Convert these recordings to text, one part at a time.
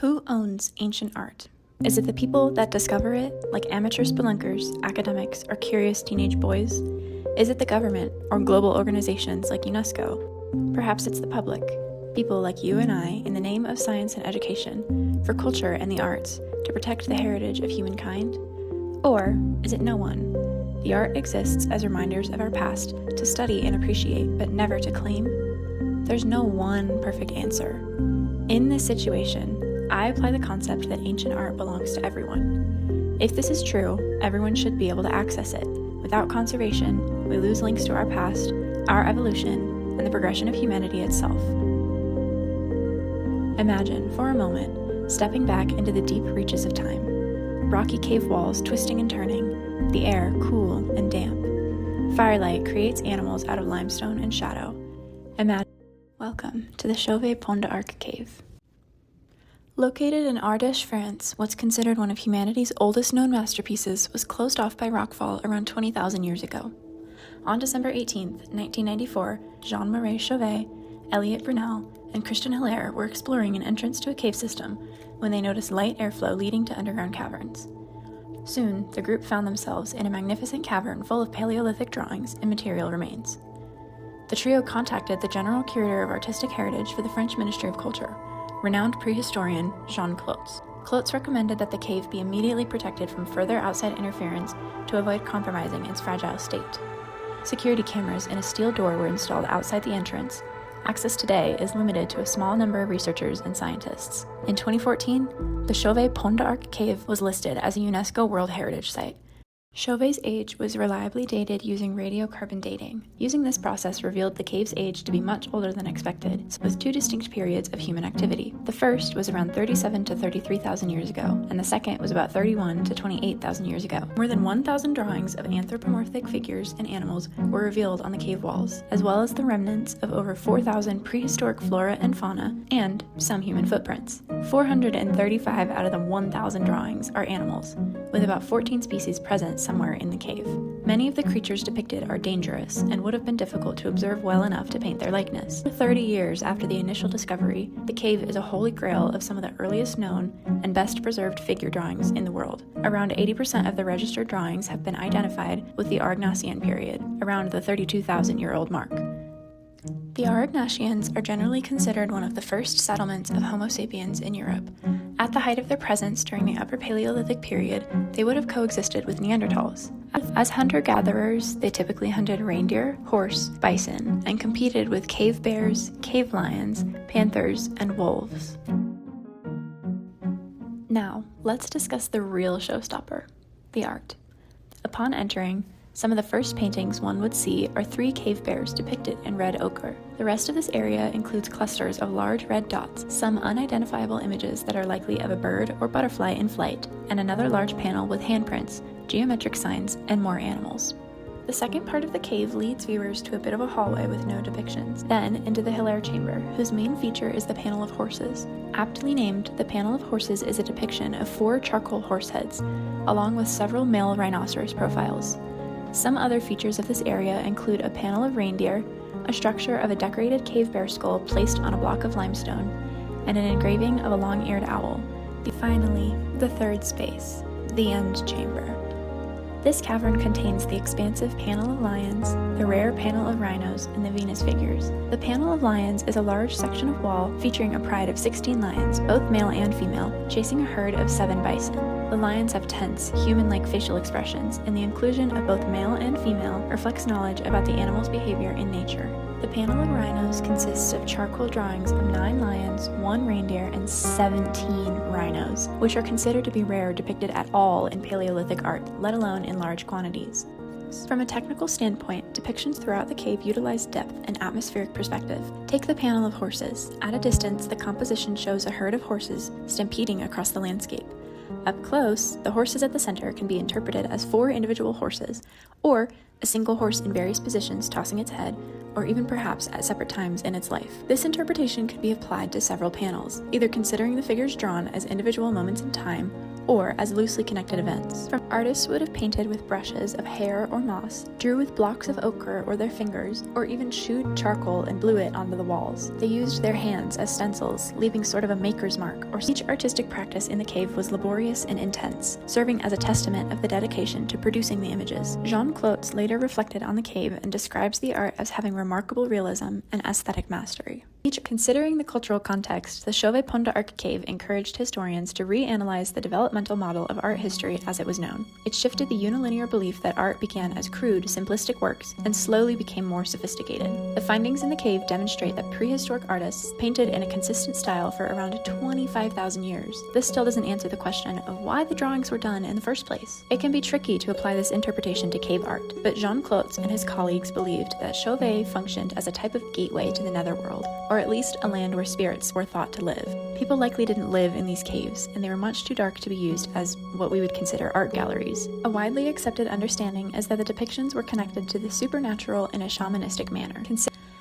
Who owns ancient art? Is it the people that discover it, like amateur spelunkers, academics, or curious teenage boys? Is it the government or global organizations like UNESCO? Perhaps it's the public, people like you and I, in the name of science and education, for culture and the arts, to protect the heritage of humankind? Or is it no one? The art exists as reminders of our past, to study and appreciate, but never to claim? There's no one perfect answer. In this situation, I apply the concept that ancient art belongs to everyone. If this is true, everyone should be able to access it. Without conservation, we lose links to our past, our evolution, and the progression of humanity itself. Imagine, for a moment, stepping back into the deep reaches of time. Rocky cave walls twisting and turning, the air cool and damp. Firelight creates animals out of limestone and shadow. Welcome to the Chauvet Pont cave. Located in Ardèche, France, what's considered one of humanity's oldest known masterpieces was closed off by rockfall around 20,000 years ago. On December 18, 1994, Jean-Marie Chauvet, Elliot Brunel, and Christian Hilaire were exploring an entrance to a cave system when they noticed light airflow leading to underground caverns. Soon, the group found themselves in a magnificent cavern full of Paleolithic drawings and material remains. The trio contacted the General Curator of Artistic Heritage for the French Ministry of Culture, renowned prehistorian Jean Clotes. Clotes recommended that the cave be immediately protected from further outside interference to avoid compromising its fragile state. Security cameras and a steel door were installed outside the entrance. Access today is limited to a small number of researchers and scientists. In 2014, the Chauvet Pont cave was listed as a UNESCO World Heritage Site. Chauvet's age was reliably dated using radiocarbon dating. Using this process revealed the cave's age to be much older than expected, with two distinct periods of human activity. The first was around 37 to 33,000 years ago, and the second was about 31 to 28,000 years ago. More than 1,000 drawings of anthropomorphic figures and animals were revealed on the cave walls, as well as the remnants of over 4,000 prehistoric flora and fauna, and some human footprints. 435 out of the 1,000 drawings are animals, with about 14 species present somewhere in the cave. Many of the creatures depicted are dangerous and would have been difficult to observe well enough to paint their likeness. 30 years after the initial discovery, the cave is a holy grail of some of the earliest known and best preserved figure drawings in the world. Around 80% of the registered drawings have been identified with the Aurignacian period, around the 32,000-year-old mark. The Aurignacians are generally considered one of the first settlements of Homo sapiens in Europe. At the height of their presence during the Upper Paleolithic period, they would have coexisted with Neanderthals. As hunter-gatherers, they typically hunted reindeer, horse, bison, and competed with cave bears, cave lions, panthers, and wolves. Now, let's discuss the real showstopper, the art. Upon entering, some of the first paintings one would see are 3 cave bears depicted in red ochre. The rest of this area includes clusters of large red dots, some unidentifiable images that are likely of a bird or butterfly in flight, and another large panel with handprints, geometric signs, and more animals. The second part of the cave leads viewers to a bit of a hallway with no depictions, then into the Hilaire chamber, whose main feature is the panel of horses. Aptly named, the panel of horses is a depiction of 4 charcoal horse heads, along with several male rhinoceros profiles. Some other features of this area include a panel of reindeer, a structure of a decorated cave bear skull placed on a block of limestone, and an engraving of a long-eared owl. Finally, the third space, the end chamber. This cavern contains the expansive panel of lions, the rare panel of rhinos, and the Venus figures. The panel of lions is a large section of wall featuring a pride of 16 lions, both male and female, chasing a herd of 7 bison. The lions have tense, human-like facial expressions, and the inclusion of both male and female reflects knowledge about the animal's behavior in nature. The panel of rhinos consists of charcoal drawings of 9 lions, 1 reindeer, and 17 rhinos, which are considered to be rare depicted at all in Paleolithic art, let alone in large quantities. From a technical standpoint, depictions throughout the cave utilize depth and atmospheric perspective. Take the panel of horses. At a distance, the composition shows a herd of horses stampeding across the landscape. Up close, the horses at the center can be interpreted as 4 individual horses, or a single horse in various positions tossing its head, or even perhaps at separate times in its life. This interpretation could be applied to several panels, either considering the figures drawn as individual moments in time or as loosely connected events. Artists would have painted with brushes of hair or moss, drew with blocks of ochre or their fingers, or even chewed charcoal and blew it onto the walls. They used their hands as stencils, leaving sort of a maker's mark, or each artistic practice in the cave was laborious and intense, serving as a testament of the dedication to producing the images. Jean Clotes later reflected on the cave and describes the art as having remarkable realism and aesthetic mastery. Considering the cultural context, the Chauvet Pont d'Arc cave encouraged historians to reanalyze the developmental model of art history as it was known. It shifted the unilinear belief that art began as crude, simplistic works and slowly became more sophisticated. The findings in the cave demonstrate that prehistoric artists painted in a consistent style for around 25,000 years. This still doesn't answer the question of why the drawings were done in the first place. It can be tricky to apply this interpretation to cave art, but Jean Clotes and his colleagues believed that Chauvet functioned as a type of gateway to the netherworld, or at least a land where spirits were thought to live. People likely didn't live in these caves, and they were much too dark to be used as what we would consider art galleries. A widely accepted understanding is that the depictions were connected to the supernatural in a shamanistic manner.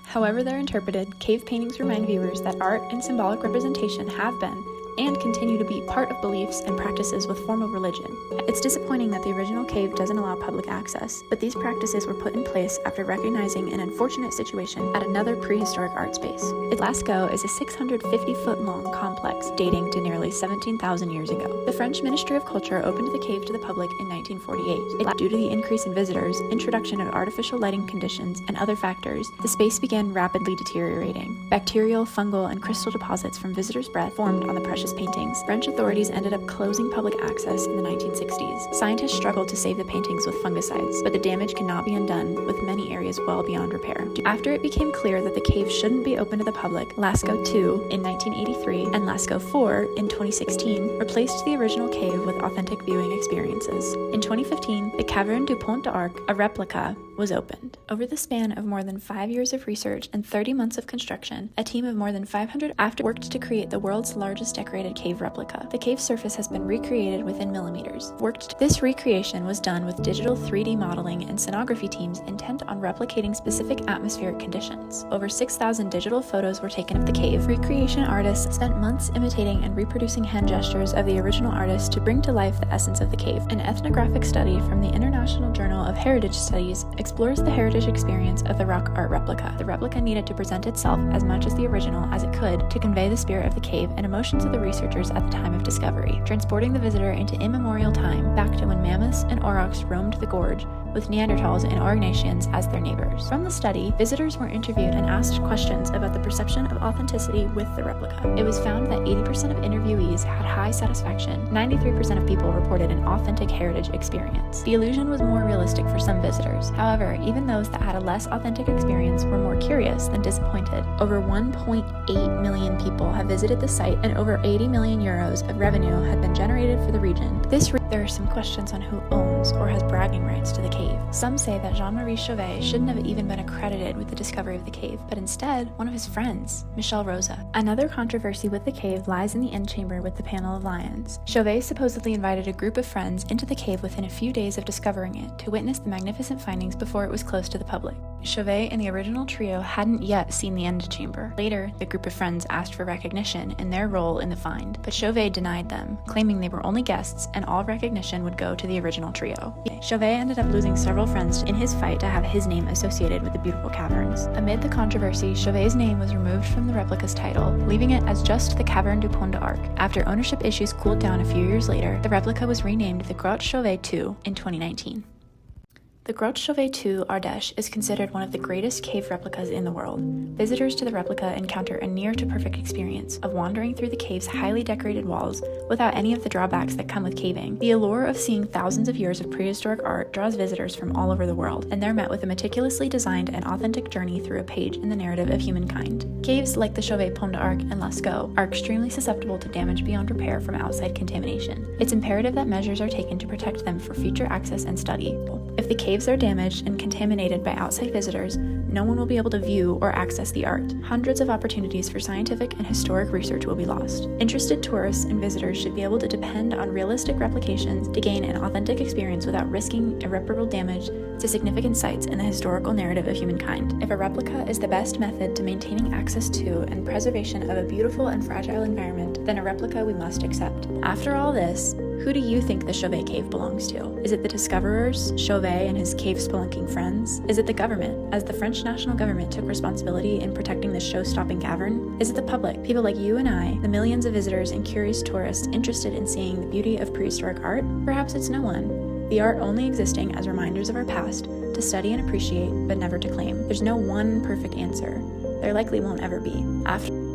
However they're interpreted, cave paintings remind viewers that art and symbolic representation have been and continue to be part of beliefs and practices with formal religion. It's disappointing that the original cave doesn't allow public access, but these practices were put in place after recognizing an unfortunate situation at another prehistoric art space. Lascaux is a 650-foot-long complex dating to nearly 17,000 years ago. The French Ministry of Culture opened the cave to the public in 1948. Due to the increase in visitors, introduction of artificial lighting conditions, and other factors, the space began rapidly deteriorating. Bacterial, fungal, and crystal deposits from visitors' breath formed on the precious paintings. French authorities ended up closing public access in the 1960s. Scientists struggled to save the paintings with fungicides, but the damage cannot be undone, with many areas well beyond repair. After it became clear that the cave shouldn't be open to the public, Lascaux II in 1983 and Lascaux IV in 2016 replaced the original cave with authentic viewing experiences. In 2015, the Caverne du Pont d'Arc, a replica, was opened. Over the span of more than 5 years of research and 30 months of construction, a team of more than 500 worked to create the world's largest decorated cave replica. The cave surface has been recreated within millimeters. This recreation was done with digital 3D modeling and scenography teams intent on replicating specific atmospheric conditions. Over 6,000 digital photos were taken of the cave. Recreation artists spent months imitating and reproducing hand gestures of the original artist to bring to life the essence of the cave. An ethnographic study from the International Journal of Heritage Studies explores the heritage experience of the rock art replica. The replica needed to present itself as much as the original as it could to convey the spirit of the cave and emotions of the researchers at the time of discovery, transporting the visitor into immemorial time, back to when mammoths and aurochs roamed the gorge, with Neanderthals and Aurignacians as their neighbors. From the study, visitors were interviewed and asked questions about the perception of authenticity with the replica. It was found that 80% of interviewees had high satisfaction. 93% of people reported an authentic heritage experience. The illusion was more realistic for some visitors. However, even those that had a less authentic experience were more curious than disappointed. Over 1.8 million people have visited the site, and over 80 million euros of revenue had been generated for the region. There are some questions on who owns or has bragging rights to the cave. Some say that Jean-Marie Chauvet shouldn't have even been accredited with the discovery of the cave, but instead one of his friends, Michel Rosa. Another controversy with the cave lies in the antechamber with the panel of lions. Chauvet supposedly invited a group of friends into the cave within a few days of discovering it to witness the magnificent findings before it was closed to the public. Chauvet and the original trio hadn't yet seen the antechamber. Later, the group of friends asked for recognition in their role in the find, but Chauvet denied them, claiming they were only guests and all recognition would go to the original trio. Chauvet ended up losing several friends in his fight to have his name associated with the beautiful caverns. Amid the controversy, Chauvet's name was removed from the replica's title, leaving it as just the Caverne du Pont d'Arc. After ownership issues cooled down a few years later, the replica was renamed the Grotte Chauvet II in 2019. The Grotte Chauvet II Ardèche is considered one of the greatest cave replicas in the world. Visitors to the replica encounter a near-to-perfect experience of wandering through the cave's highly decorated walls without any of the drawbacks that come with caving. The allure of seeing thousands of years of prehistoric art draws visitors from all over the world, and they're met with a meticulously designed and authentic journey through a page in the narrative of humankind. Caves like the Chauvet Pont d'Arc and Lascaux are extremely susceptible to damage beyond repair from outside contamination. It's imperative that measures are taken to protect them for future access and study. If the caves are damaged and contaminated by outside visitors, no one will be able to view or access the art. Hundreds of opportunities for scientific and historic research will be lost. Interested tourists and visitors should be able to depend on realistic replications to gain an authentic experience without risking irreparable damage to significant sites in the historical narrative of humankind. If a replica is the best method to maintaining access to and preservation of a beautiful and fragile environment, then a replica we must accept. After all this, who do you think the Chauvet Cave belongs to? Is it the discoverers, Chauvet and his cave spelunking friends? Is it the government, as the French national government took responsibility in protecting this show-stopping cavern? Is it the public, people like you and I, the millions of visitors and curious tourists interested in seeing the beauty of prehistoric art? Perhaps it's no one. The art only existing as reminders of our past, to study and appreciate, but never to claim. There's no one perfect answer. There likely won't ever be. After